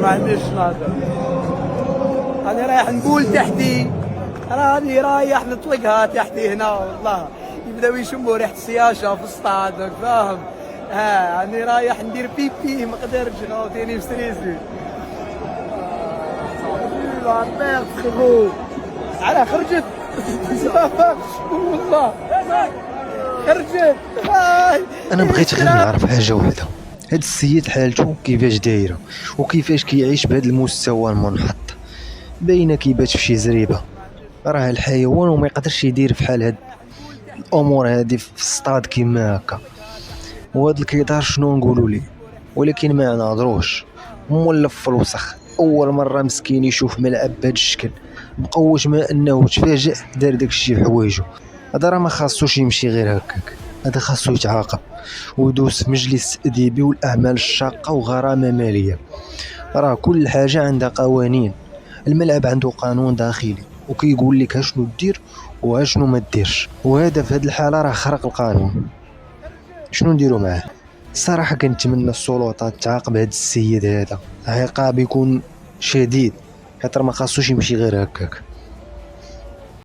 ما عنديش نهضر. راني رايح نقول تحتي، راني رايح نطلقها تحتي هنا والله يبداو يشموا ريحه السياشه في الصطاد فاهم. راني رايح ندير بيبي ما قدرتش غاوتيني مستريسي. لا ميرسي على خرجت والله خرجت. انا بغيت غير نعرف حاجه واحده، هاد السيد حالته كيفاش دايره وكيفاش كيعيش بهذا المستوى المنحط؟ باينه كيبات في شي زريبه، راه الحيوان وما يقدرش يدير فحال هاد الامور هادي في الصطاد كيما هكا. وهاد الكيدار شنو نقولوا ليه؟ ولكن ما نهضروش، مولف في الوسخ. اول مره مسكين يشوف ملعب بهذا الشكل، بقوش ما انه تفاجئ دار داكشي بحوايجو. هذا راه ما خاصوش يمشي غير هكاك، هذا خاصو يتعاقب ودوس في مجلس تأديبي والاعمال الشاقه وغرامه ماليه. راه كل حاجه عندها قوانين، الملعب عنده قانون داخلي وكيقول لك اشنو دير واشنو ما ديرش، وهذا في هذه الحاله راه خرق القانون. شنو نديرو معاه؟ الصراحه كنتمنى السلطات تعاقب هذا السيد هذا عقاب يكون شديد، خاطر ما خاصوش يمشي غير هكاك.